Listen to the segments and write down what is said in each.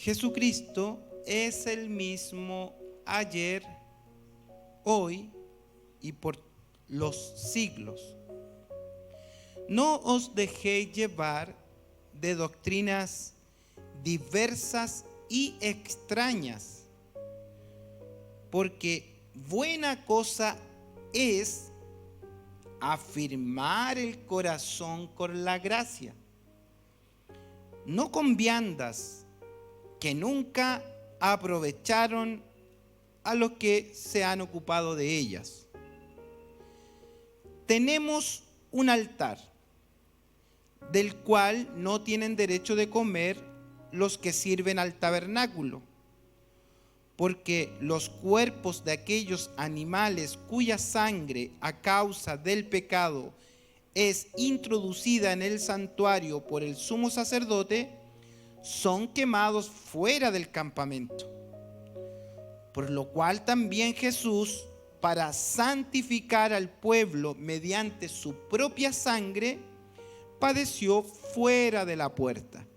Jesucristo es el mismo ayer, hoy y por los siglos. No os dejéis llevar de doctrinas diversas y extrañas, porque buena cosa es afirmar el corazón con la gracia, no con viandas que nunca aprovecharon a los que se han ocupado de ellas. Tenemos un altar, del cual no tienen derecho de comer los que sirven al tabernáculo, porque los cuerpos de aquellos animales cuya sangre a causa del pecado es introducida en el santuario por el sumo sacerdote, son quemados fuera del campamento. Por lo cual también Jesús, para santificar al pueblo mediante su propia sangre, padeció fuera de la puerta.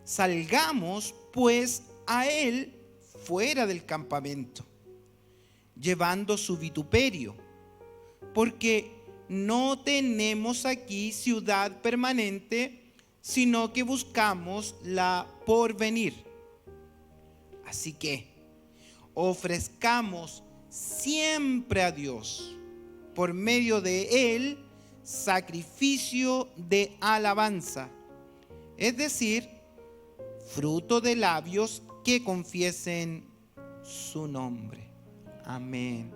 Salgamos pues a él fuera del campamento, llevando su vituperio, porque no tenemos aquí ciudad permanente, sino que buscamos la porvenir. Así que ofrezcamos siempre a Dios, por medio de él, sacrificio de alabanza, es decir, fruto de labios que confiesen su nombre. Amén.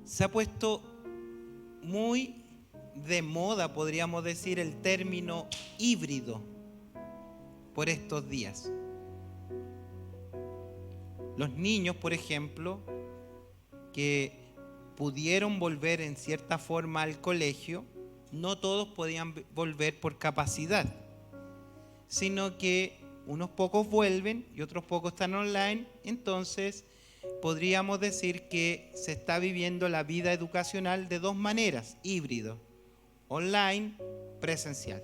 Se ha puesto muy de moda, podríamos decir, el término híbrido por estos días. Los niños, por ejemplo, que pudieron volver en cierta forma al colegio, no todos podían volver por capacidad, sino que unos pocos vuelven y otros pocos están online. Entonces podríamos decir que se está viviendo la vida educacional de dos maneras, híbrido, online, presencial.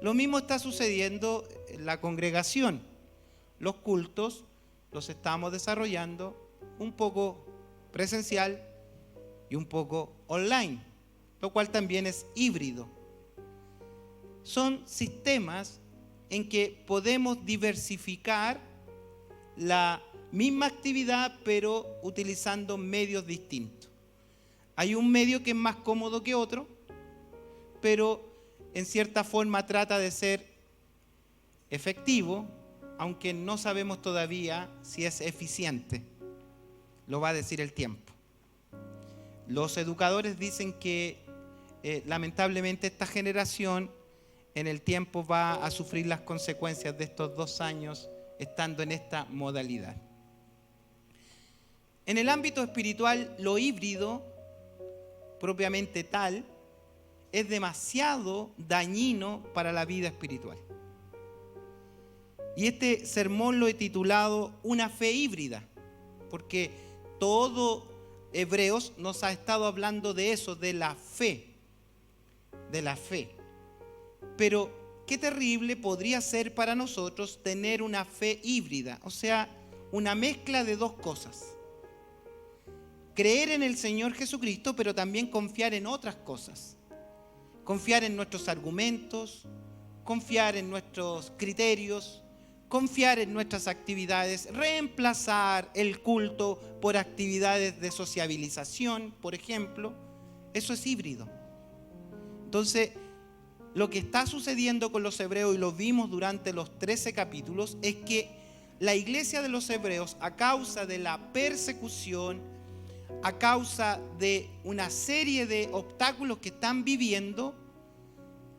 Lo mismo está sucediendo en la congregación. Los cultos los estamos desarrollando un poco presencial y un poco online, lo cual también es híbrido. Son sistemas en que podemos diversificar la misma actividad, pero utilizando medios distintos. Hay un medio que es más cómodo que otro, pero en cierta forma trata de ser efectivo, aunque no sabemos todavía si es eficiente. Lo va a decir el tiempo. Los educadores dicen que lamentablemente esta generación en el tiempo va a sufrir las consecuencias de estos 2 años estando en esta modalidad. En el ámbito espiritual, lo híbrido, propiamente tal, es demasiado dañino para la vida espiritual. Y este sermón lo he titulado Una fe híbrida, porque todo Hebreos nos ha estado hablando de eso, de la fe. Pero qué terrible podría ser para nosotros tener una fe híbrida, o sea, una mezcla de dos cosas. Creer en el Señor Jesucristo, pero también confiar en otras cosas. Confiar en nuestros argumentos, confiar en nuestros criterios, confiar en nuestras actividades, reemplazar el culto por actividades de sociabilización, por ejemplo. Eso es híbrido. Entonces, lo que está sucediendo con los hebreos, y lo vimos durante los 13 capítulos, es que la iglesia de los hebreos, a causa de la persecución, a causa de una serie de obstáculos que están viviendo,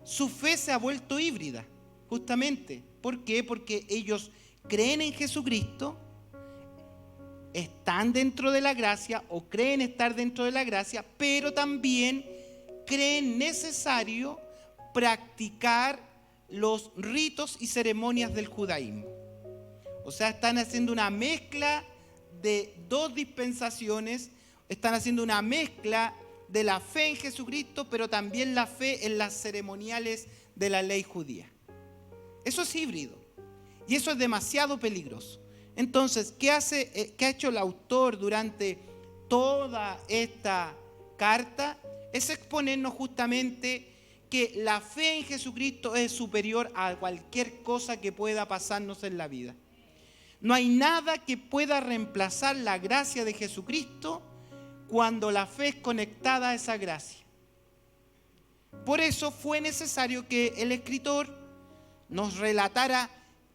su fe se ha vuelto híbrida, justamente. ¿Por qué? Porque ellos creen en Jesucristo, están dentro de la gracia o creen estar dentro de la gracia, pero también creen necesario practicar los ritos y ceremonias del judaísmo. O sea, están haciendo una mezcla de dos dispensaciones, están haciendo una mezcla de la fe en Jesucristo, pero también la fe en las ceremoniales de la ley judía. Eso es híbrido. Y eso es demasiado peligroso. Entonces, ¿qué ha hecho el autor durante toda esta carta? Es exponernos justamente que la fe en Jesucristo es superior a cualquier cosa que pueda pasarnos en la vida. No hay nada que pueda reemplazar la gracia de Jesucristo cuando la fe es conectada a esa gracia. Por eso fue necesario que el escritor nos relatara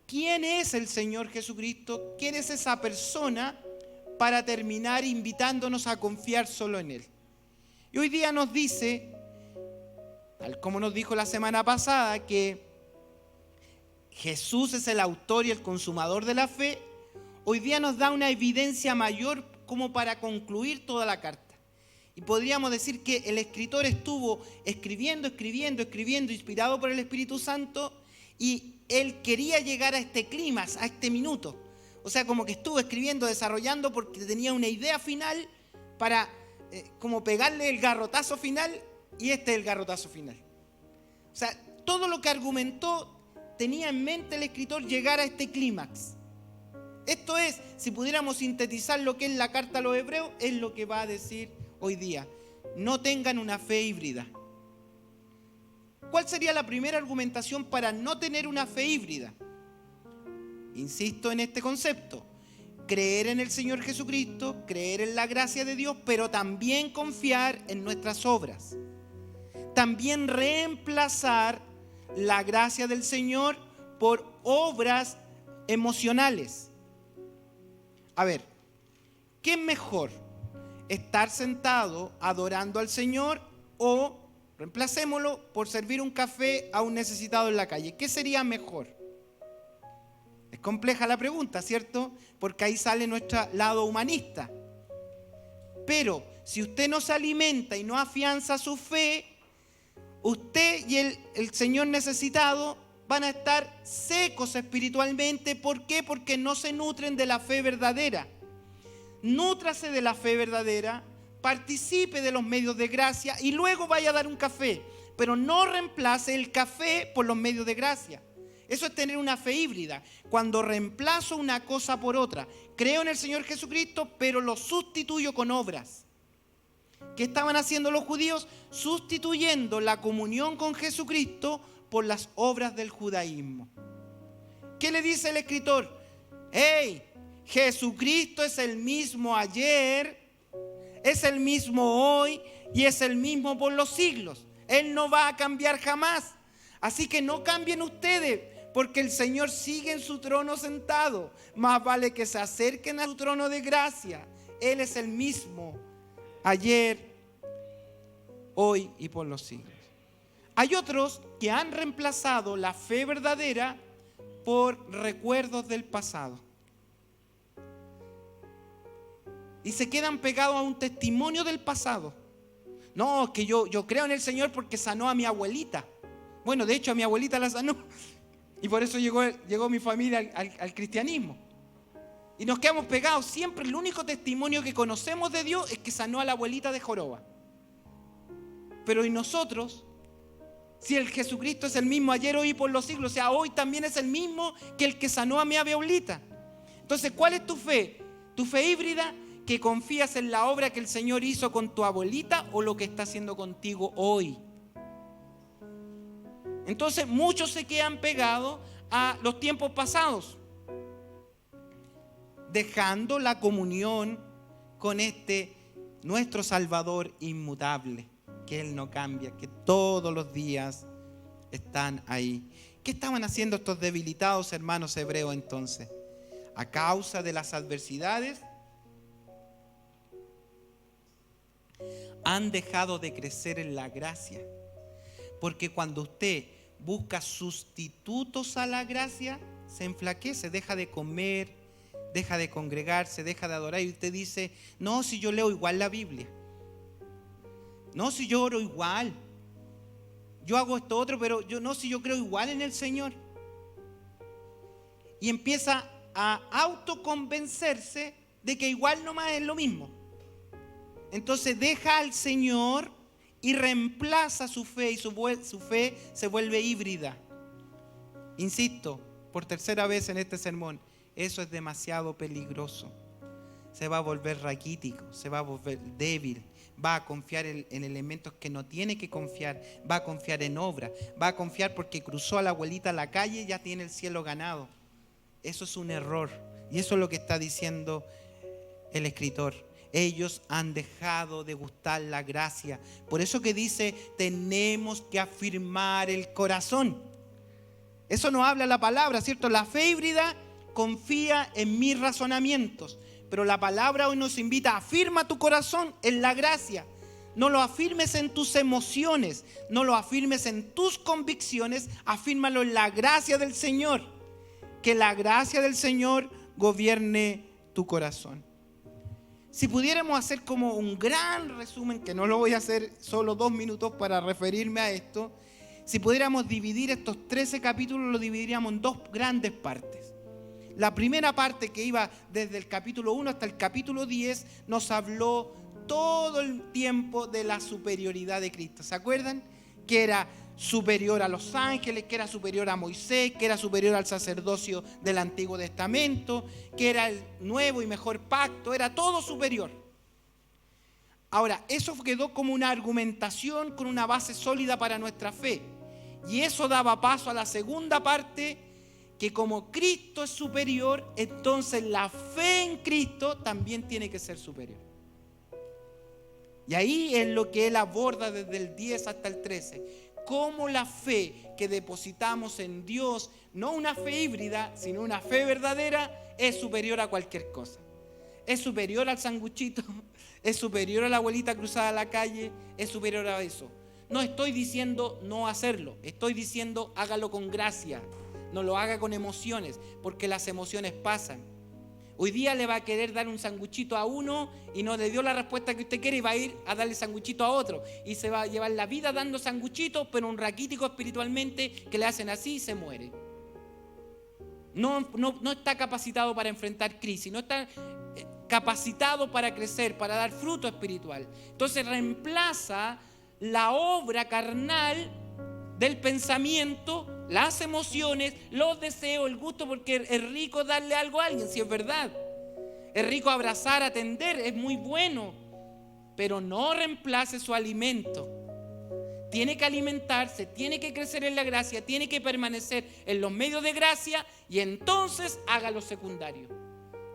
quién es el Señor Jesucristo, quién es esa persona, para terminar invitándonos a confiar solo en Él. Y hoy día nos dice, tal como nos dijo la semana pasada, que Jesús es el autor y el consumador de la fe. Hoy día nos da una evidencia mayor como para concluir toda la carta. Y podríamos decir que el escritor estuvo escribiendo, inspirado por el Espíritu Santo, y él quería llegar a este clímax, a este minuto. O sea, como que estuvo escribiendo, desarrollando, porque tenía una idea final para como pegarle el garrotazo final, y este es el garrotazo final. O sea, todo lo que argumentó tenía en mente el escritor llegar a este clímax. Esto es, si pudiéramos sintetizar lo que es la carta a los hebreos, es lo que va a decir hoy día. No tengan una fe híbrida. ¿Cuál sería la primera argumentación para no tener una fe híbrida? Insisto en este concepto. Creer en el Señor Jesucristo, creer en la gracia de Dios, pero también confiar en nuestras obras. También reemplazar la gracia del Señor por obras emocionales. A ver, ¿qué es mejor? ¿Estar sentado adorando al Señor o reemplacémoslo por servir un café a un necesitado en la calle? ¿Qué sería mejor? Es compleja la pregunta, ¿cierto? Porque ahí sale nuestro lado humanista. Pero si usted no se alimenta y no afianza su fe, usted y el Señor necesitado van a estar secos espiritualmente. ¿Por qué? Porque no se nutren de la fe verdadera. Nútrase de la fe verdadera, participe de los medios de gracia y luego vaya a dar un café. Pero no reemplace el café por los medios de gracia. Eso es tener una fe híbrida. Cuando reemplazo una cosa por otra. Creo en el Señor Jesucristo, pero lo sustituyo con obras. ¿Qué estaban haciendo los judíos? Sustituyendo la comunión con Jesucristo por las obras del judaísmo. ¿Qué le dice el escritor? ¡Hey! Jesucristo es el mismo ayer, es el mismo hoy y es el mismo por los siglos. Él no va a cambiar jamás. Así que no cambien ustedes, porque el Señor sigue en su trono sentado. Más vale que se acerquen a su trono de gracia. Él es el mismo ayer, hoy y por los siglos. Hay otros que han reemplazado la fe verdadera por recuerdos del pasado. Y se quedan pegados a un testimonio del pasado. No, que yo creo en el Señor porque sanó a mi abuelita. Bueno, de hecho a mi abuelita la sanó. Y por eso llegó mi familia al cristianismo. Y nos quedamos pegados. Siempre el único testimonio que conocemos de Dios es que sanó a la abuelita de Joroba. Pero ¿y nosotros? Si el Jesucristo es el mismo ayer, hoy y por los siglos. O sea, hoy también es el mismo que el que sanó a mi abuelita. Entonces, ¿cuál es tu fe? ¿Tu fe híbrida? ¿Que confías en la obra que el Señor hizo con tu abuelita o lo que está haciendo contigo hoy? Entonces muchos se quedan pegados a los tiempos pasados, dejando la comunión con nuestro Salvador inmutable, que Él no cambia, que todos los días están ahí. ¿Qué estaban haciendo estos debilitados hermanos hebreos entonces? A causa de las adversidades, han dejado de crecer en la gracia. Porque cuando usted busca sustitutos a la gracia, se enflaquece, deja de comer, deja de congregarse, deja de adorar. Y usted dice, no, si yo leo igual la Biblia. No, si yo oro igual. Yo hago esto otro, pero si yo creo igual en el Señor. Y empieza a autoconvencerse de que igual nomás es lo mismo. Entonces deja al Señor y reemplaza su fe, y su fe se vuelve híbrida. Insisto, por tercera vez en este sermón, eso es demasiado peligroso. Se va a volver raquítico, se va a volver débil, va a confiar en elementos que no tiene que confiar, va a confiar en obra, va a confiar porque cruzó a la abuelita a la calle y ya tiene el cielo ganado. Eso es un error y eso es lo que está diciendo el escritor. Ellos han dejado de gustar la gracia. Por eso que dice, tenemos que afirmar el corazón. Eso nos habla la palabra, ¿cierto? La fe híbrida confía en mis razonamientos, pero la palabra hoy nos invita, afirma tu corazón en la gracia. No lo afirmes en tus emociones, no lo afirmes en tus convicciones, afírmalo en la gracia del Señor. Que la gracia del Señor gobierne tu corazón. Si pudiéramos hacer como un gran resumen, que no lo voy a hacer solo 2 minutos para referirme a esto, si pudiéramos dividir estos 13 capítulos, lo dividiríamos en 2 grandes partes. La primera parte, que iba desde el capítulo 1 hasta el capítulo 10, nos habló todo el tiempo de la superioridad de Cristo. ¿Se acuerdan? Que era superior a los ángeles, que era superior a Moisés, que era superior al sacerdocio del Antiguo Testamento, que era el nuevo y mejor pacto, era todo superior. Ahora, eso quedó como una argumentación con una base sólida para nuestra fe. Y eso daba paso a la segunda parte, que como Cristo es superior, entonces la fe en Cristo también tiene que ser superior. Y ahí es lo que él aborda desde el 10 hasta el 13. Cómo la fe que depositamos en Dios, no una fe híbrida, sino una fe verdadera, es superior a cualquier cosa. Es superior al sanguchito, es superior a la abuelita cruzada a la calle, es superior a eso. No estoy diciendo no hacerlo, estoy diciendo hágalo con gracia. No lo haga con emociones, porque las emociones pasan. Hoy día le va a querer dar un sanguchito a uno y no le dio la respuesta que usted quiere y va a ir a darle sanguchito a otro. Y se va a llevar la vida dando sanguchitos, pero un raquítico espiritualmente que le hacen así y se muere. No está capacitado para enfrentar crisis, no está capacitado para crecer, para dar fruto espiritual. Entonces reemplaza la obra carnal del pensamiento, las emociones, los deseos, el gusto, porque es rico darle algo a alguien, si es verdad. Es rico abrazar, atender, es muy bueno, pero no reemplace su alimento. Tiene que alimentarse, tiene que crecer en la gracia, tiene que permanecer en los medios de gracia y entonces haga lo secundario.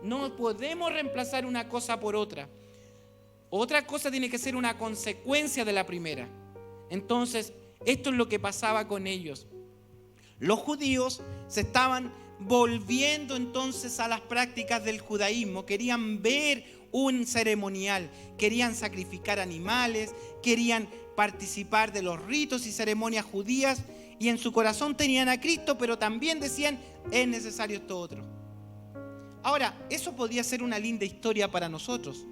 No podemos reemplazar una cosa por otra. Otra cosa tiene que ser una consecuencia de la primera. Entonces, esto es lo que pasaba con ellos. Los judíos se estaban volviendo entonces a las prácticas del judaísmo. Querían ver un ceremonial, querían sacrificar animales, querían participar de los ritos y ceremonias judías, y en su corazón tenían a Cristo, pero también decían, es necesario esto otro. Ahora, eso podría ser una linda historia para nosotros,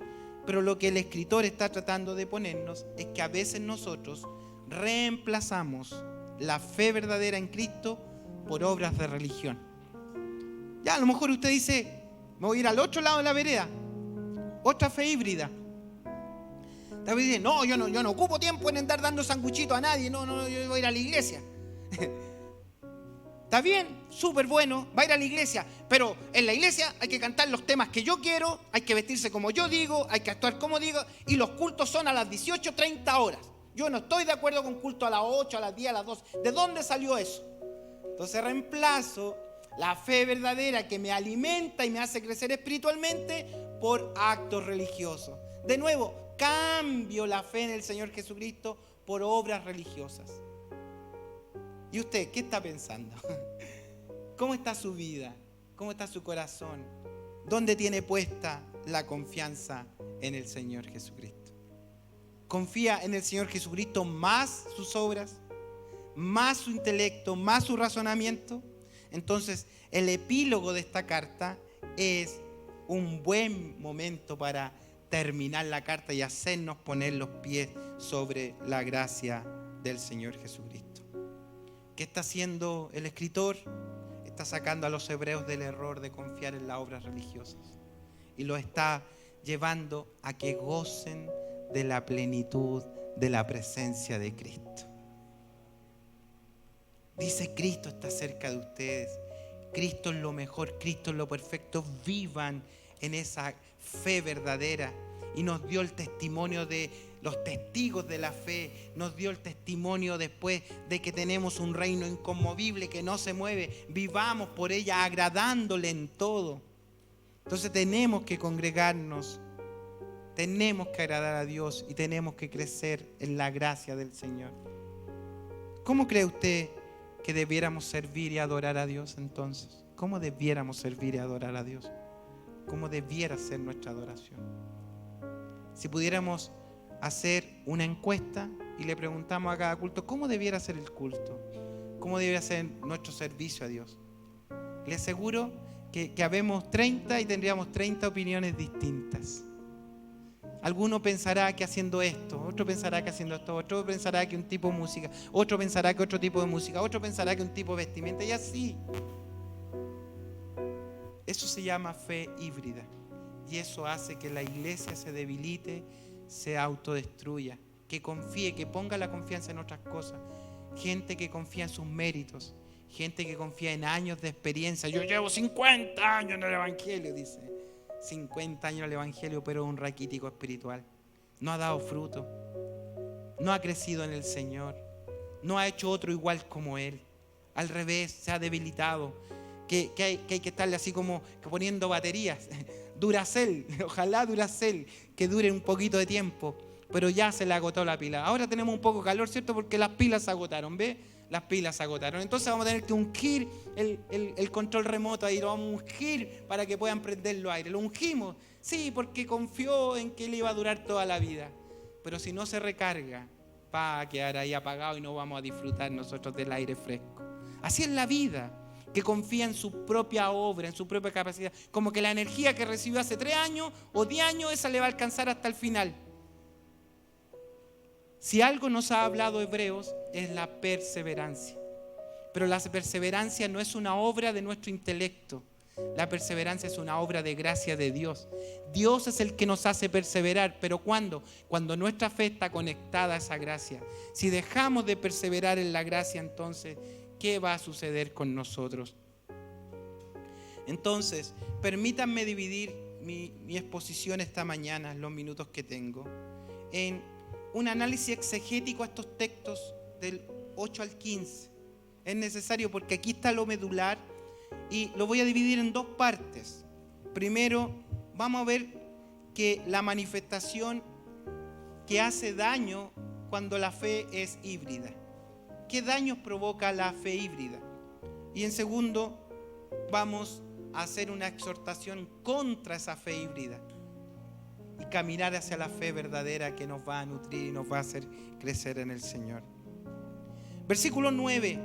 pero lo que el escritor está tratando de ponernos es que a veces nosotros reemplazamos la fe verdadera en Cristo por obras de religión. Ya, a lo mejor usted dice, me voy a ir al otro lado de la vereda, otra fe híbrida. David dice, no, yo no ocupo tiempo en andar dando sanguchitos a nadie, no, yo voy a ir a la iglesia. Está bien, súper bueno, va a ir a la iglesia, pero en la iglesia hay que cantar los temas que yo quiero, hay que vestirse como yo digo, hay que actuar como digo, y los cultos son a las 18:30 horas. Yo no estoy de acuerdo con culto a las 8, a las 10, a las 12. ¿De dónde salió eso? Entonces reemplazo la fe verdadera que me alimenta y me hace crecer espiritualmente por actos religiosos. De nuevo, cambio la fe en el Señor Jesucristo por obras religiosas. ¿Y usted qué está pensando? ¿Cómo está su vida? ¿Cómo está su corazón? ¿Dónde tiene puesta la confianza en el Señor Jesucristo? ¿Confía en el Señor Jesucristo más sus obras, más su intelecto, más su razonamiento? Entonces, el epílogo de esta carta es un buen momento para terminar la carta y hacernos poner los pies sobre la gracia del Señor Jesucristo. ¿Qué está haciendo el escritor? Está sacando a los hebreos del error de confiar en las obras religiosas y los está llevando a que gocen de la plenitud de la presencia de Cristo. Dice, Cristo está cerca de ustedes. Cristo es lo mejor, Cristo es lo perfecto. Vivan en esa fe verdadera. Y nos dio el testimonio de los testigos de la fe. Nos dio el testimonio después de que tenemos un reino inconmovible que no se mueve. Vivamos por ella agradándole en todo. Entonces tenemos que congregarnos. Tenemos que agradar a Dios y tenemos que crecer en la gracia del Señor. ¿Cómo cree usted que debiéramos servir y adorar a Dios entonces? ¿Cómo debiéramos servir y adorar a Dios? ¿Cómo debiera ser nuestra adoración? Si pudiéramos hacer una encuesta y le preguntamos a cada culto, ¿cómo debiera ser el culto? ¿Cómo debiera ser nuestro servicio a Dios? Le aseguro que habemos 30 y tendríamos 30 opiniones distintas. Alguno pensará que haciendo esto, otro pensará que haciendo esto, otro pensará que un tipo de música, otro pensará que otro tipo de música, otro pensará que un tipo de vestimenta y así. Eso se llama fe híbrida y eso hace que la iglesia se debilite, se autodestruya, que confíe, que ponga la confianza en otras cosas. Gente que confía en sus méritos, gente que confía en años de experiencia. Yo llevo 50 años en el Evangelio, dice. 50 años en el Evangelio, pero es un raquítico espiritual. No ha dado fruto, no ha crecido en el Señor, no ha hecho otro igual como Él. Al revés, se ha debilitado. Que hay que estarle así como que poniendo baterías. Duracell, ojalá Duracell, que dure un poquito de tiempo, pero ya se le agotó la pila. Ahora tenemos un poco de calor, ¿cierto? Porque las pilas se agotaron, ¿ves? Las pilas se agotaron. Entonces vamos a tener que ungir el control remoto ahí, lo vamos a ungir para que puedan prender los aires. Lo ungimos, sí, porque confió en que le iba a durar toda la vida. Pero si no se recarga, va a quedar ahí apagado y no vamos a disfrutar nosotros del aire fresco. Así es la vida, que confía en su propia obra, en su propia capacidad. Como que la energía que recibió hace 3 años o 10 años, esa le va a alcanzar hasta el final. Si algo nos ha hablado Hebreos es la perseverancia. Pero la perseverancia no es una obra de nuestro intelecto. La perseverancia es una obra de gracia de Dios. Dios es el que nos hace perseverar. ¿Pero cuándo? Cuando nuestra fe está conectada a esa gracia. Si dejamos de perseverar en la gracia, entonces, ¿qué va a suceder con nosotros? Entonces, permítanme dividir mi exposición esta mañana, en los minutos que tengo, en un análisis exegético a estos textos del 8 al 15. Es necesario porque aquí está lo medular y lo voy a dividir en 2 partes. Primero, vamos a ver que la manifestación que hace daño cuando la fe es híbrida. ¿Qué daños provoca la fe híbrida? Y en segundo, vamos a hacer una exhortación contra esa fe híbrida y caminar hacia la fe verdadera que nos va a nutrir y nos va a hacer crecer en el Señor. Versículo 9.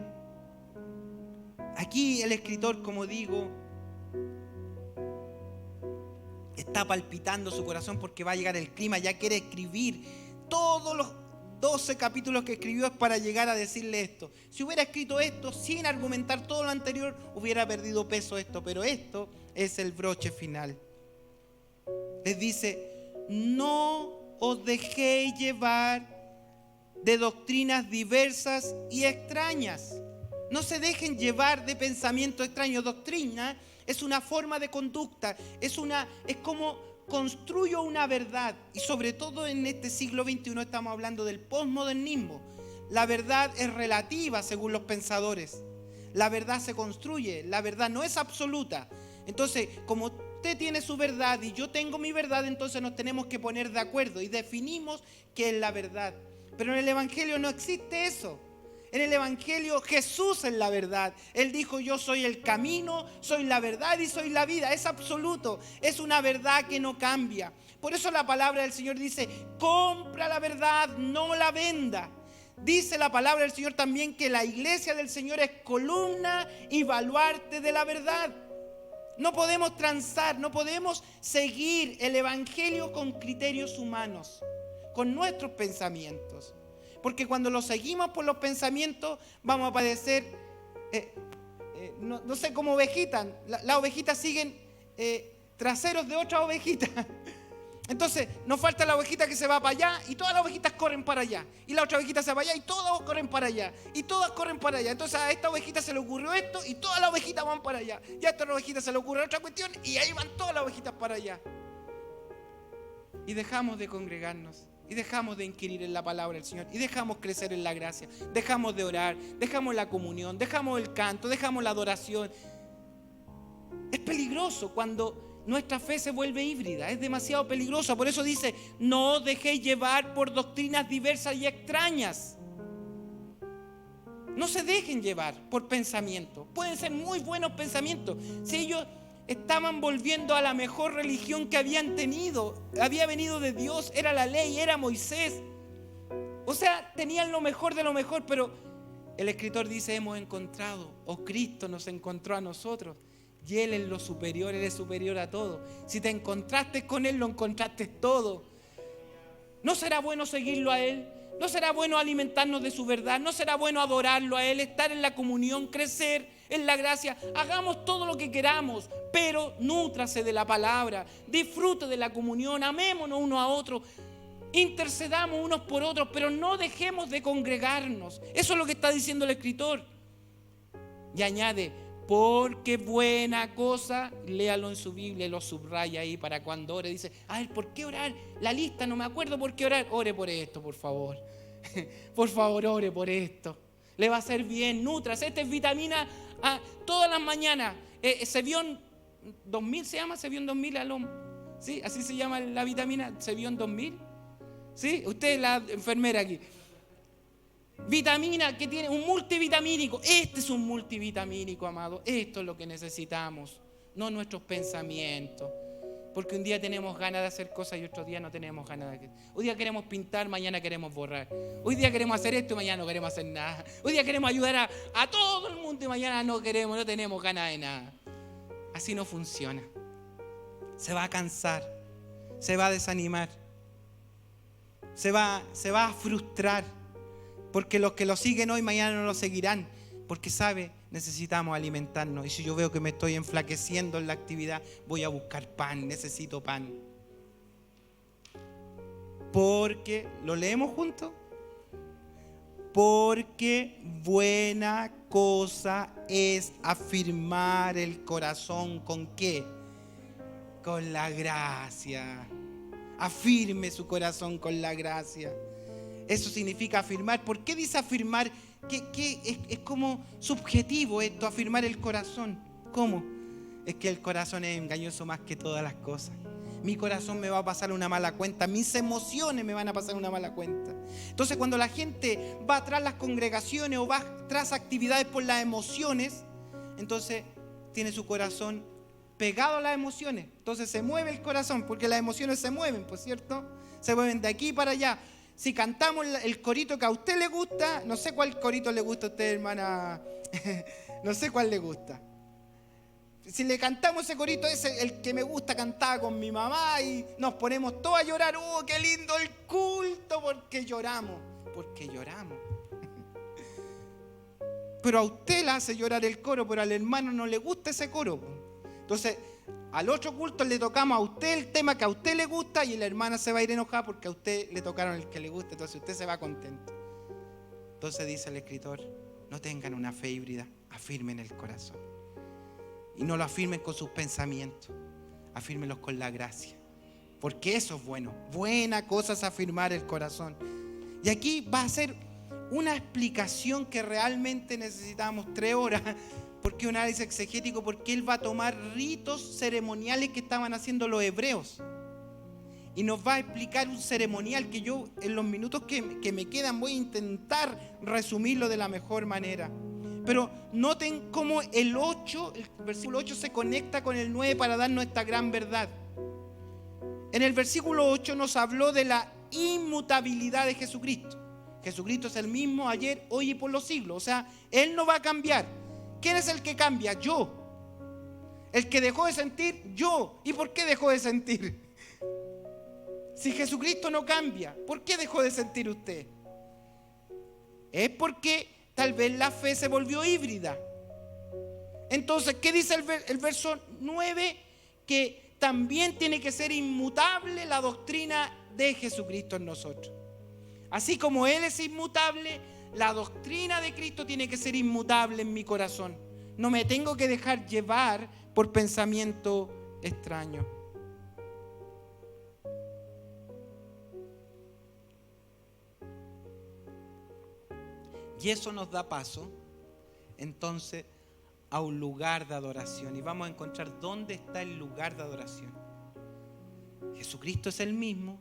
Aquí el escritor, como digo, está palpitando su corazón porque va a llegar el clima, ya quiere escribir. Todos los 12 capítulos que escribió es para llegar a decirle esto. Si hubiera escrito esto sin argumentar todo lo anterior, hubiera perdido peso esto, pero esto es el broche final. Les dice: no os dejéis llevar de doctrinas diversas y extrañas. No se dejen llevar de pensamientos extraños. Doctrina es una forma de conducta, es como construyo una verdad. Y sobre todo en este siglo XXI estamos hablando del posmodernismo. La verdad es relativa según los pensadores. La verdad se construye, la verdad no es absoluta. Entonces, como usted tiene su verdad y yo tengo mi verdad, entonces nos tenemos que poner de acuerdo y definimos qué es la verdad. Pero en el Evangelio no existe eso. En el Evangelio Jesús es la verdad. Él dijo: yo soy el camino, soy la verdad y soy la vida. Es absoluto, es una verdad que no cambia. Por eso la palabra del Señor dice: compra la verdad, no la venda. Dice la palabra del Señor también que la iglesia del Señor es columna y baluarte de la verdad. No podemos transar, no podemos seguir el Evangelio con criterios humanos, con nuestros pensamientos. Porque cuando lo seguimos por los pensamientos vamos a padecer, no sé, como ovejitas. Las ovejitas siguen traseros de otras ovejitas. Entonces nos falta la ovejita que se va para allá y todas las ovejitas corren para allá. Y la otra ovejita se va para allá y todas corren para allá. Y todas corren para allá. Entonces a esta ovejita se le ocurrió esto y todas las ovejitas van para allá. Y a esta ovejita se le ocurre otra cuestión y ahí van todas las ovejitas para allá. Y dejamos de congregarnos. Y dejamos de inquirir en la palabra del Señor. Y dejamos crecer en la gracia. Dejamos de orar. Dejamos la comunión. Dejamos el canto. Dejamos la adoración. Es peligroso cuando nuestra fe se vuelve híbrida. Es demasiado peligroso. Por eso dice, no os dejéis llevar por doctrinas diversas y extrañas. No se dejen llevar por pensamientos. Pueden ser muy buenos pensamientos. Si ellos estaban volviendo a la mejor religión que habían tenido, había venido de Dios, era la ley, era Moisés. O sea, tenían lo mejor de lo mejor, pero el escritor dice, hemos encontrado, o Cristo nos encontró a nosotros. Y Él es lo superior, Él es superior a todo. Si te encontraste con Él, lo encontraste todo. ¿No será bueno seguirlo a Él? ¿No será bueno alimentarnos de su verdad? ¿No será bueno adorarlo a Él, estar en la comunión, crecer en la gracia? Hagamos todo lo que queramos, pero nútrase de la palabra, disfrute de la comunión, amémonos unos a otros, intercedamos unos por otros, pero no dejemos de congregarnos. Eso es lo que está diciendo el escritor. Y añade, porque buena cosa, léalo en su Biblia y lo subraya ahí para cuando ore. Dice, ¿por qué orar? La lista, no me acuerdo por qué orar. Ore por esto, por favor. Por favor, ore por esto. Le va a hacer bien, nutras. Esta es vitamina todas las mañanas. Sevión 2000 se llama, Sevión 2000 Alom. ¿Sí? Así se llama la vitamina, Sevión 2000. ¿Sí? Usted es la enfermera aquí. Vitamina que tiene un multivitamínico. Este es un multivitamínico, amado. Esto es lo que necesitamos, no nuestros pensamientos. Porque un día tenemos ganas de hacer cosas y otro día no tenemos ganas de hacer. Hoy día queremos pintar, mañana queremos borrar. Hoy día queremos hacer esto y mañana no queremos hacer nada. Hoy día queremos ayudar a todo el mundo y mañana no tenemos ganas de nada. Así no funciona. Se va a cansar, se va a desanimar, se va a frustrar. Porque los que lo siguen hoy, mañana no lo seguirán. Porque necesitamos alimentarnos. Y si yo veo que me estoy enflaqueciendo en la actividad, voy a buscar pan, necesito pan. Porque, ¿lo leemos juntos? Porque buena cosa es afirmar el corazón. ¿Con qué? Con la gracia. Afirme su corazón con la gracia. Eso significa afirmar. ¿Por qué dice afirmar? Que es como subjetivo esto, afirmar el corazón. ¿Cómo? Es que el corazón es engañoso más que todas las cosas. Mi corazón me va a pasar una mala cuenta, mis emociones me van a pasar una mala cuenta. Entonces cuando la gente va tras las congregaciones o va tras actividades por las emociones, entonces tiene su corazón pegado a las emociones. Entonces se mueve el corazón, porque las emociones se mueven, ¿por cierto? Se mueven de aquí para allá. Si cantamos el corito que a usted le gusta, no sé cuál corito le gusta a usted, hermana, no sé cuál le gusta. Si le cantamos ese corito, ese el que me gusta, cantaba con mi mamá y nos ponemos todos a llorar. ¡Oh, qué lindo el culto! Porque lloramos. Pero a usted le hace llorar el coro, pero al hermano no le gusta ese coro. Entonces, al otro culto le tocamos a usted el tema que a usted le gusta y la hermana se va a ir enojada porque a usted le tocaron el que le gusta. Entonces usted se va contento. Entonces dice el escritor, no tengan una fe híbrida, afirmen el corazón. Y no lo afirmen con sus pensamientos, afírmenlos con la gracia. Porque eso es bueno. Buena cosa es afirmar el corazón. Y aquí va a ser una explicación que realmente necesitamos 3 horas. Porque un análisis exegético, porque él va a tomar ritos ceremoniales que estaban haciendo los hebreos y nos va a explicar un ceremonial que yo en los minutos que me quedan voy a intentar resumirlo de la mejor manera. Pero noten cómo el versículo 8 se conecta con el 9 para darnos esta gran verdad. En el versículo 8 nos habló de la inmutabilidad de Jesucristo. Jesucristo es el mismo ayer, hoy y por los siglos. O sea, Él no va a cambiar. ¿Quién es el que cambia? Yo. El que dejó de sentir, yo. ¿Y por qué dejó de sentir? Si Jesucristo no cambia, ¿por qué dejó de sentir usted? Es porque tal vez la fe se volvió híbrida. Entonces, ¿qué dice el verso 9? Que también tiene que ser inmutable la doctrina de Jesucristo en nosotros. Así como Él es inmutable, la doctrina de Cristo tiene que ser inmutable en mi corazón. No me tengo que dejar llevar por pensamiento extraño. Y eso nos da paso, entonces, a un lugar de adoración. Y vamos a encontrar dónde está el lugar de adoración. Jesucristo es el mismo.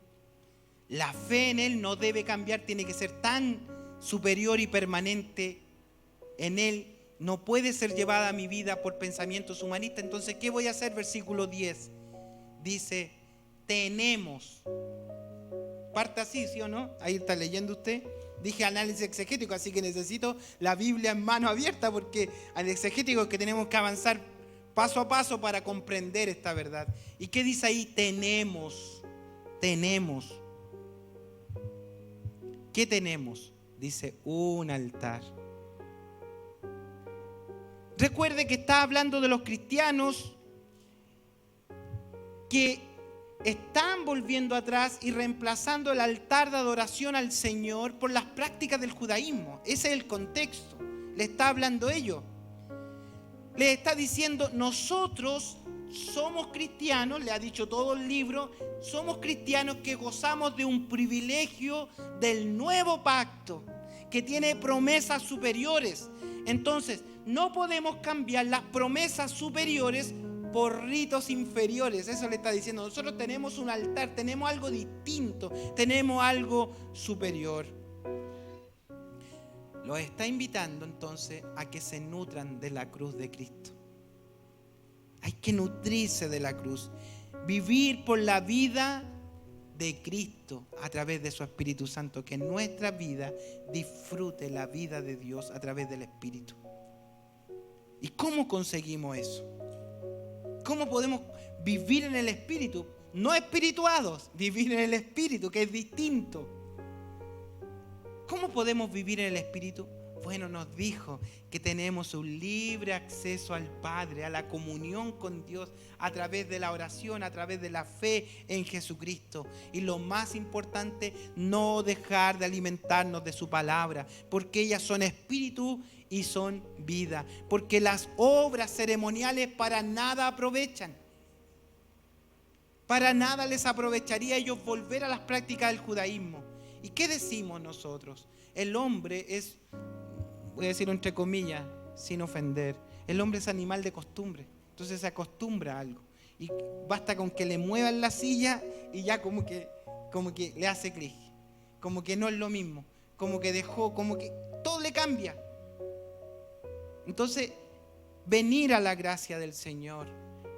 La fe en Él no debe cambiar, tiene que ser tan superior y permanente en Él. No puede ser llevada a mi vida por pensamientos humanistas. Entonces, ¿qué voy a hacer? Versículo 10. Dice, tenemos. Parte así, ¿sí o no? Ahí está leyendo usted. Dije análisis exegético, así que necesito la Biblia en mano abierta, porque al exegético es que tenemos que avanzar paso a paso para comprender esta verdad. ¿Y qué dice ahí? Tenemos. ¿Qué tenemos? Dice un altar. Recuerde que está hablando de los cristianos que están volviendo atrás y reemplazando el altar de adoración al Señor por las prácticas del judaísmo. Ese es el contexto. Le está hablando ellos. Le está diciendo, nosotros somos cristianos, le ha dicho todo el libro, somos cristianos que gozamos de un privilegio del nuevo pacto, que tiene promesas superiores. Entonces, no podemos cambiar las promesas superiores por ritos inferiores. Eso le está diciendo. Nosotros tenemos un altar, tenemos algo distinto, tenemos algo superior. Los está invitando entonces a que se nutran de la cruz de Cristo. Hay que nutrirse de la cruz, vivir por la vida de Cristo a través de su Espíritu Santo, que en nuestra vida disfrute la vida de Dios a través del Espíritu. ¿Y cómo conseguimos eso? ¿Cómo podemos vivir en el Espíritu? No espirituados, vivir en el Espíritu, que es distinto. ¿Cómo podemos vivir en el Espíritu? Bueno, nos dijo que tenemos un libre acceso al Padre, a la comunión con Dios, a través de la oración, a través de la fe en Jesucristo. Y lo más importante, no dejar de alimentarnos de su palabra, porque ellas son espíritu y son vida. Porque las obras ceremoniales para nada aprovechan. Para nada les aprovecharía a ellos volver a las prácticas del judaísmo. ¿Y qué decimos nosotros? El hombre es, voy a decirlo entre comillas, sin ofender, el hombre es animal de costumbre. Entonces se acostumbra a algo. Y basta con que le muevan la silla y ya como que le hace clic. Como que no es lo mismo. Como que dejó, como que todo le cambia. Entonces, venir a la gracia del Señor,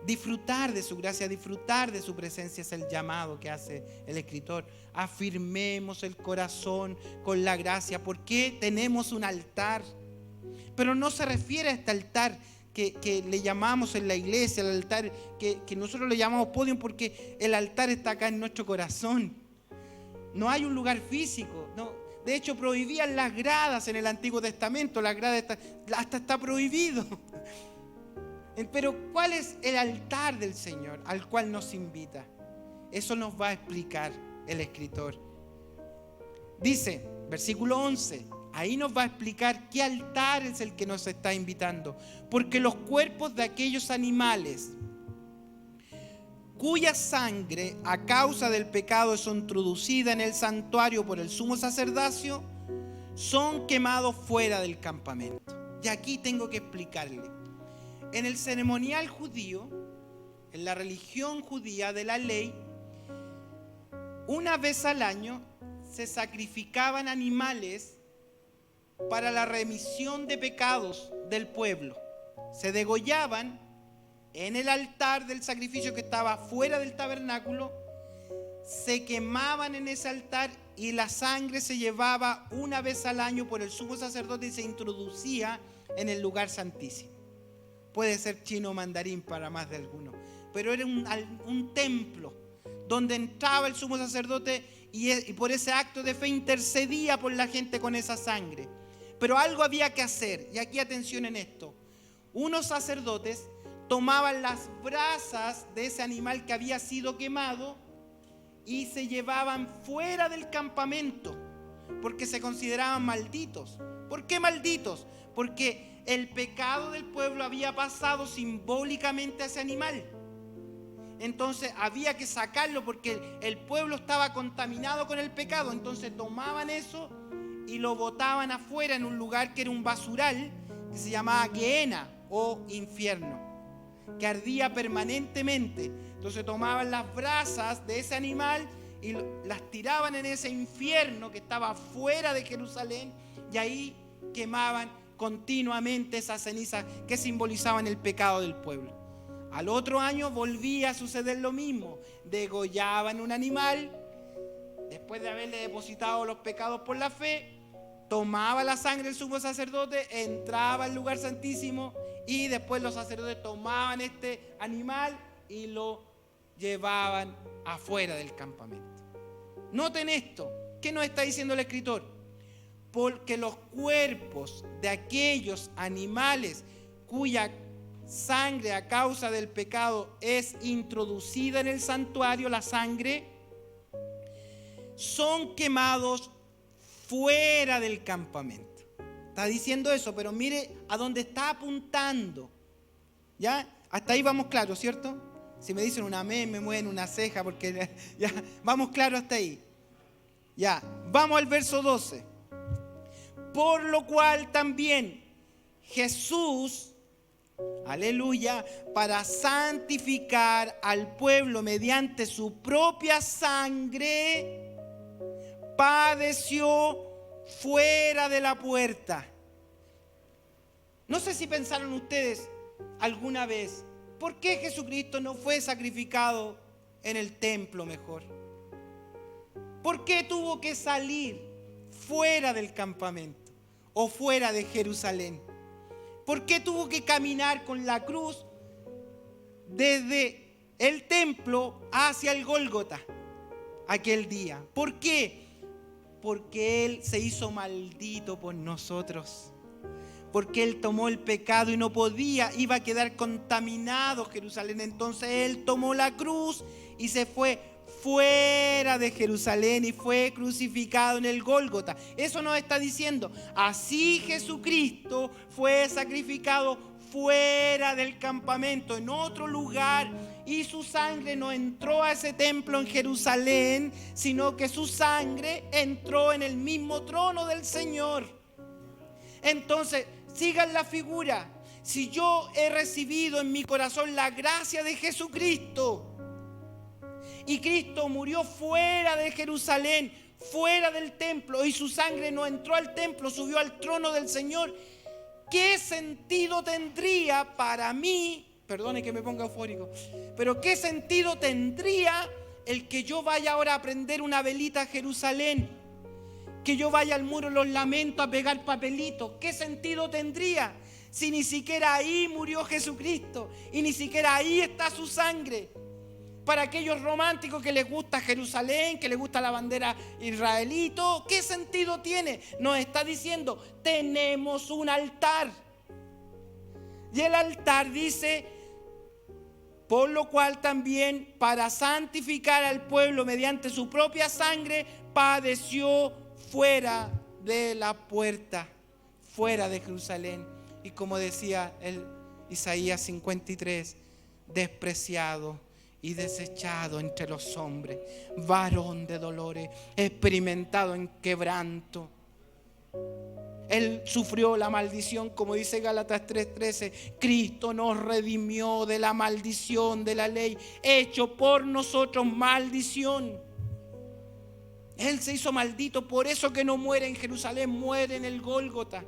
disfrutar de su gracia, disfrutar de su presencia es el llamado que hace el escritor. Afirmemos el corazón con la gracia, porque tenemos un altar. Pero no se refiere a este altar que le llamamos en la iglesia, el altar que nosotros le llamamos podium, porque el altar está acá en nuestro corazón. No hay un lugar físico, no. De hecho, prohibían las gradas en el Antiguo Testamento. Las gradas hasta está prohibido. Pero ¿cuál es el altar del Señor al cual nos invita? Eso nos va a explicar el escritor. Dice, versículo 11, ahí nos va a explicar qué altar es el que nos está invitando. Porque los cuerpos de aquellos animales cuya sangre a causa del pecado es introducida en el santuario por el sumo sacerdocio, son quemados fuera del campamento. Y aquí tengo que explicarle. En el ceremonial judío, en la religión judía de la ley, una vez al año se sacrificaban animales para la remisión de pecados del pueblo. Se degollaban en el altar del sacrificio que estaba fuera del tabernáculo, se quemaban en ese altar y la sangre se llevaba una vez al año por el sumo sacerdote y se introducía en el lugar santísimo. Puede ser chino o mandarín para más de alguno, pero era un templo donde entraba el sumo sacerdote y por ese acto de fe intercedía por la gente con esa sangre. Pero algo había que hacer, y aquí atención en esto. Unos sacerdotes tomaban las brasas de ese animal que había sido quemado y se llevaban fuera del campamento, porque se consideraban malditos. ¿Por qué malditos? Porque el pecado del pueblo había pasado simbólicamente a ese animal. Entonces había que sacarlo porque el pueblo estaba contaminado con el pecado. Entonces tomaban eso y lo botaban afuera en un lugar que era un basural, que se llamaba Gehenna o infierno, que ardía permanentemente. Entonces tomaban las brasas de ese animal y las tiraban en ese infierno que estaba fuera de Jerusalén, y ahí quemaban continuamente esas cenizas que simbolizaban el pecado del pueblo. Al otro año volvía a suceder lo mismo. Degollaban un animal, después de haberle depositado los pecados por la fe, tomaba la sangre el sumo sacerdote, entraba al lugar santísimo y después los sacerdotes tomaban este animal y lo llevaban afuera del campamento. Noten esto. ¿Qué nos está diciendo el escritor? Porque los cuerpos de aquellos animales cuya sangre a causa del pecado es introducida en el santuario, la sangre, son quemados fuera del campamento. Está diciendo eso, pero mire a dónde está apuntando. ¿Ya? Hasta ahí vamos claros, ¿cierto? Si me dicen un amén, me mueven una ceja, porque ya vamos claros hasta ahí. Ya, vamos al verso 12. Por lo cual también Jesús, aleluya, para santificar al pueblo mediante su propia sangre, padeció fuera de la puerta. No sé si pensaron ustedes alguna vez, ¿por qué Jesucristo no fue sacrificado en el templo mejor? ¿Por qué tuvo que salir fuera del campamento o fuera de Jerusalén? ¿Por qué tuvo que caminar con la cruz desde el templo hacia el Gólgota aquel día? ¿Por qué? Porque Él se hizo maldito por nosotros. Porque Él tomó el pecado y no podía, iba a quedar contaminado Jerusalén. Entonces Él tomó la cruz y se fue fuera de Jerusalén y fue crucificado en el Gólgota. Eso nos está diciendo. Así Jesucristo fue sacrificado fuera del campamento, en otro lugar, y su sangre no entró a ese templo en Jerusalén, sino que su sangre entró en el mismo trono del Señor. Entonces, sigan la figura. Si yo he recibido en mi corazón la gracia de Jesucristo y Cristo murió fuera de Jerusalén, fuera del templo, y su sangre no entró al templo, subió al trono del Señor, ¿qué sentido tendría para mí? Perdone que me ponga eufórico, pero ¿qué sentido tendría el que yo vaya ahora a prender una velita a Jerusalén? Que yo vaya al muro de los lamentos a pegar papelitos. ¿Qué sentido tendría si ni siquiera ahí murió Jesucristo y ni siquiera ahí está su sangre? Para aquellos románticos que les gusta Jerusalén, que les gusta la bandera israelita, ¿qué sentido tiene? Nos está diciendo, tenemos un altar. Y el altar dice, por lo cual también para santificar al pueblo mediante su propia sangre, padeció fuera de la puerta, fuera de Jerusalén. Y como decía el Isaías 53, despreciado y desechado entre los hombres, varón de dolores, experimentado en quebranto. Él sufrió la maldición, como dice Gálatas 3:13. Cristo nos redimió de la maldición de la ley, hecho por nosotros maldición. Él se hizo maldito, por eso que no muere en Jerusalén, muere en el Gólgota.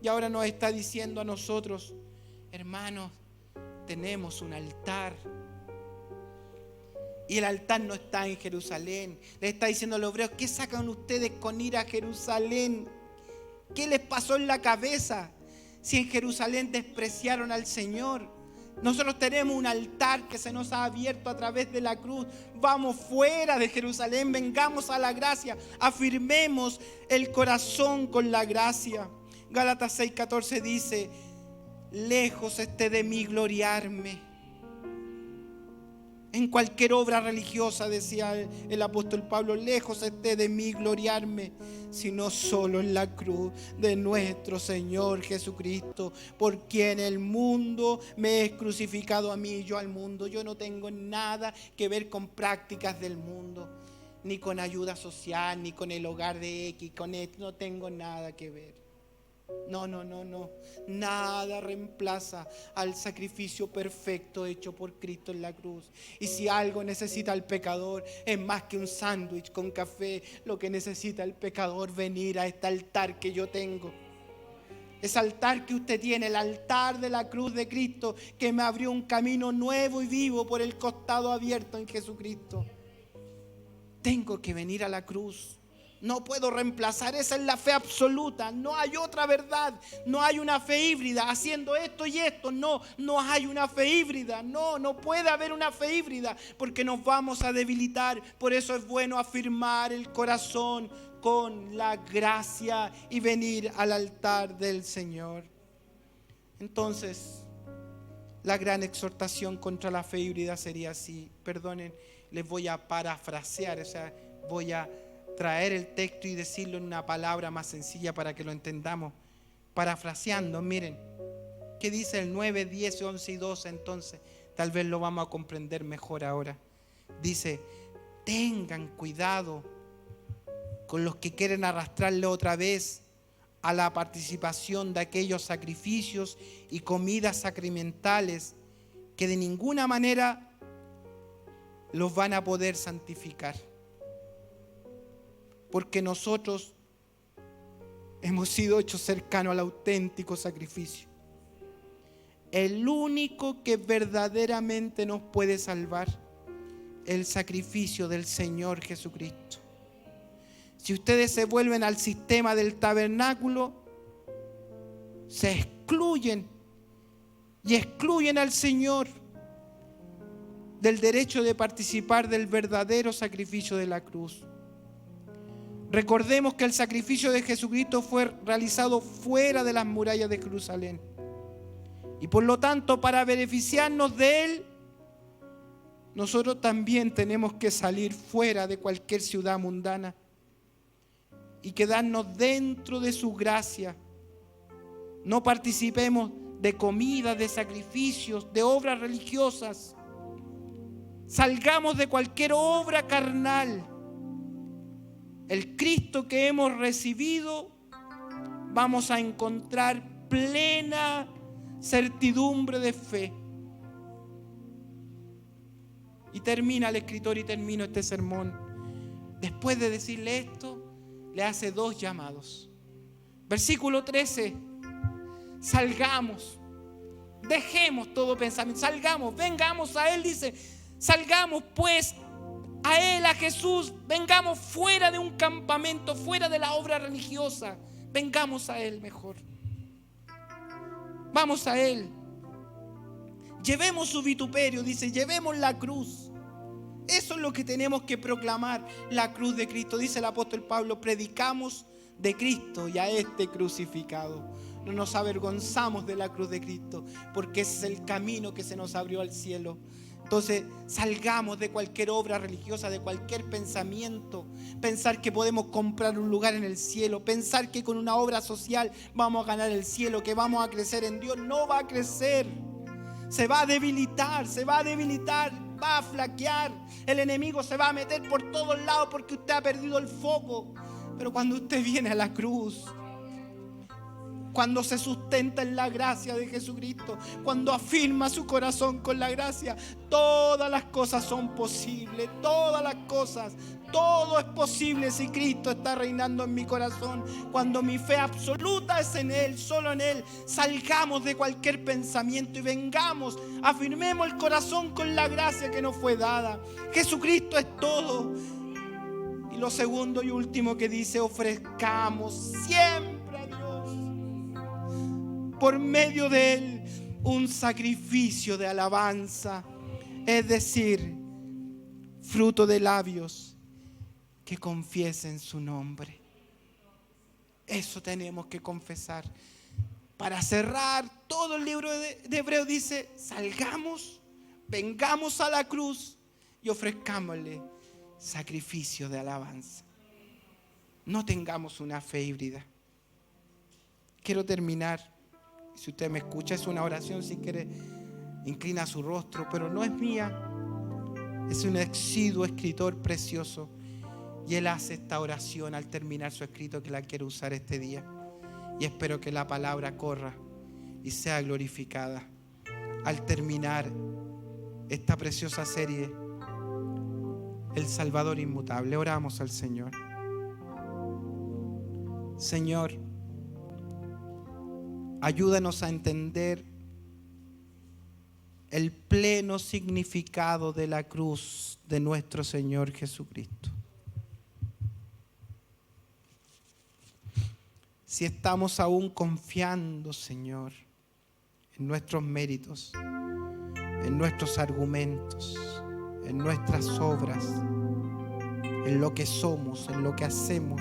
Y ahora nos está diciendo a nosotros, hermanos, tenemos un altar. Y el altar no está en Jerusalén. Le está diciendo a los hebreos, ¿qué sacan ustedes con ir a Jerusalén? ¿Qué les pasó en la cabeza? Si en Jerusalén despreciaron al Señor. Nosotros tenemos un altar que se nos ha abierto a través de la cruz. Vamos fuera de Jerusalén, vengamos a la gracia, afirmemos el corazón con la gracia. Gálatas 6:14 dice, lejos esté de mí gloriarme en cualquier obra religiosa, decía el apóstol Pablo, lejos esté de mí gloriarme, sino solo en la cruz de nuestro Señor Jesucristo, por quien el mundo me es crucificado a mí y yo al mundo. Yo no tengo nada que ver con prácticas del mundo, ni con ayuda social, ni con el hogar de X, con esto, no tengo nada que ver. No. Nada reemplaza al sacrificio perfecto hecho por Cristo en la cruz. Y si algo necesita el pecador, es más que un sándwich con café. Lo que necesita el pecador, venir a este altar que yo tengo. Ese altar que usted tiene, el altar de la cruz de Cristo, que me abrió un camino nuevo y vivo por el costado abierto en Jesucristo. Tengo que venir a la cruz. No puedo reemplazar, esa es la fe absoluta. No hay otra verdad, no hay una fe híbrida haciendo esto y esto. No hay una fe híbrida. No puede haber una fe híbrida porque nos vamos a debilitar. Por eso es bueno afirmar el corazón con la gracia y venir al altar del Señor. Entonces, la gran exhortación contra la fe híbrida sería así. Perdonen, les voy a parafrasear, o sea, voy a traer el texto y decirlo en una palabra más sencilla para que lo entendamos. Parafraseando, miren, ¿qué dice el 9, 10, 11 y 12? Entonces, tal vez lo vamos a comprender mejor ahora. Dice, tengan cuidado con los que quieren arrastrarle otra vez a la participación de aquellos sacrificios y comidas sacramentales que de ninguna manera los van a poder santificar. Porque nosotros hemos sido hechos cercanos al auténtico sacrificio. El único que verdaderamente nos puede salvar, el sacrificio del Señor Jesucristo. Si ustedes se vuelven al sistema del tabernáculo, se excluyen y excluyen al Señor del derecho de participar del verdadero sacrificio de la cruz. Recordemos que el sacrificio de Jesucristo fue realizado fuera de las murallas de Jerusalén. Y por lo tanto, para beneficiarnos de Él, nosotros también tenemos que salir fuera de cualquier ciudad mundana y quedarnos dentro de su gracia. No participemos de comidas, de sacrificios, de obras religiosas. Salgamos de cualquier obra carnal. El Cristo que hemos recibido, vamos a encontrar plena certidumbre de fe. Y termina el escritor y termino este sermón. Después de decirle esto, le hace dos llamados. Versículo 13. Salgamos, dejemos todo pensamiento, salgamos, vengamos a Él, dice, salgamos pues a Él, a Jesús, vengamos fuera de un campamento, fuera de la obra religiosa, vengamos a Él mejor. Vamos a Él. Llevemos su vituperio, dice, llevemos la cruz. Eso es lo que tenemos que proclamar, la cruz de Cristo. Dice el apóstol Pablo, predicamos de Cristo y a este crucificado. No nos avergonzamos de la cruz de Cristo, porque ese es el camino que se nos abrió al cielo. Entonces, salgamos de cualquier obra religiosa, de cualquier pensamiento. Pensar que podemos comprar un lugar en el cielo. Pensar que con una obra social vamos a ganar el cielo, que vamos a crecer en Dios. No va a crecer. Se va a debilitar, va a flaquear. El enemigo se va a meter por todos lados porque usted ha perdido el foco. Pero cuando usted viene a la cruz, cuando se sustenta en la gracia de Jesucristo, cuando afirma su corazón con la gracia, todas las cosas son posibles, todas las cosas, todo es posible si Cristo está reinando en mi corazón. Cuando mi fe absoluta es en Él, solo en Él, salgamos de cualquier pensamiento y vengamos, afirmemos el corazón con la gracia que nos fue dada. Jesucristo es todo. Y lo segundo y último que dice, ofrezcamos siempre a Dios, por medio de Él, un sacrificio de alabanza, es decir, fruto de labios que confiesen su nombre. Eso tenemos que confesar. para cerrar todo el libro de Hebreos, dice: salgamos, vengamos a la cruz y ofrezcámosle sacrificio de alabanza. No tengamos una fe híbrida. Quiero terminar. Si usted me escucha, es una oración. Si quiere, inclina su rostro, pero no es mía. Es un exiguo escritor precioso. Y él hace esta oración al terminar su escrito, que la quiero usar este día. Y espero que la palabra corra y sea glorificada al terminar esta preciosa serie, El Salvador Inmutable. Oramos al Señor. Señor, ayúdanos a entender el pleno significado de la cruz de nuestro Señor Jesucristo. Si estamos aún confiando, Señor, en nuestros méritos, en nuestros argumentos, en nuestras obras, en lo que somos, en lo que hacemos,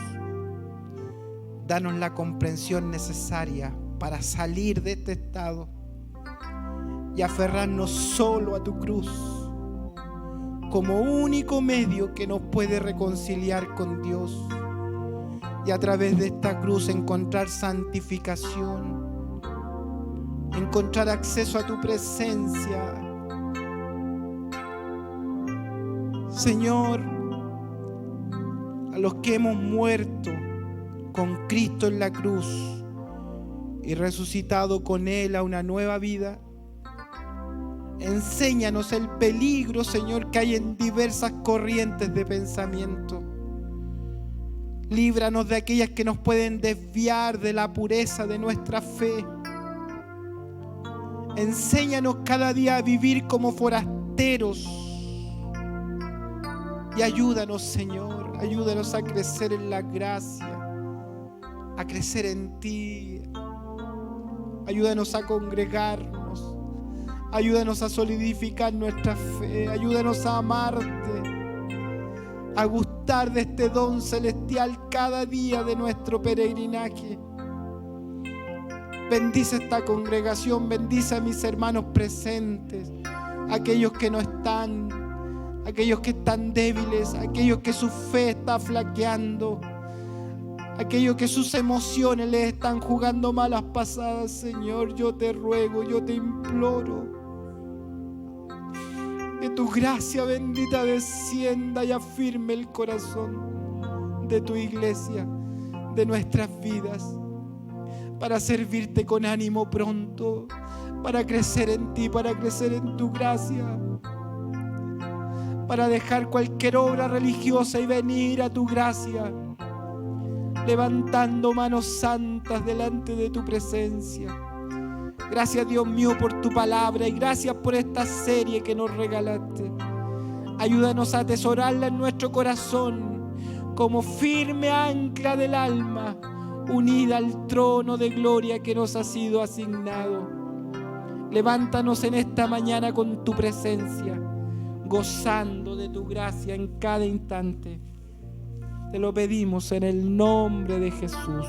danos la comprensión necesaria para salir de este estado y aferrarnos solo a tu cruz como único medio que nos puede reconciliar con Dios, y a través de esta cruz encontrar santificación, encontrar acceso a tu presencia. Señor, a los que hemos muerto con Cristo en la cruz y resucitado con Él a una nueva vida, enséñanos el peligro, Señor, que hay en diversas corrientes de pensamiento. Líbranos de aquellas que nos pueden desviar de la pureza de nuestra fe. Enséñanos cada día a vivir como forasteros. Y ayúdanos, Señor, ayúdanos a crecer en la gracia, a crecer en ti. Ayúdanos a congregarnos. Ayúdanos a solidificar nuestra fe. Ayúdanos a amarte, a gustar de este don celestial cada día de nuestro peregrinaje. Bendice esta congregación, bendice a mis hermanos presentes, aquellos que no están, aquellos que están débiles, aquellos que su fe está flaqueando, aquellos que sus emociones les están jugando malas pasadas. Señor, yo te ruego, yo te imploro que tu gracia bendita descienda y afirme el corazón de tu iglesia, de nuestras vidas, para servirte con ánimo pronto, para crecer en ti, para crecer en tu gracia, para dejar cualquier obra religiosa y venir a tu gracia, levantando manos santas delante de tu presencia. Gracias, Dios mío, por tu palabra, y gracias por esta serie que nos regalaste. Ayúdanos a atesorarla en nuestro corazón como firme ancla del alma, unida al trono de gloria que nos ha sido asignado. Levántanos en esta mañana con tu presencia, gozando de tu gracia en cada instante. Te lo pedimos en el nombre de Jesús.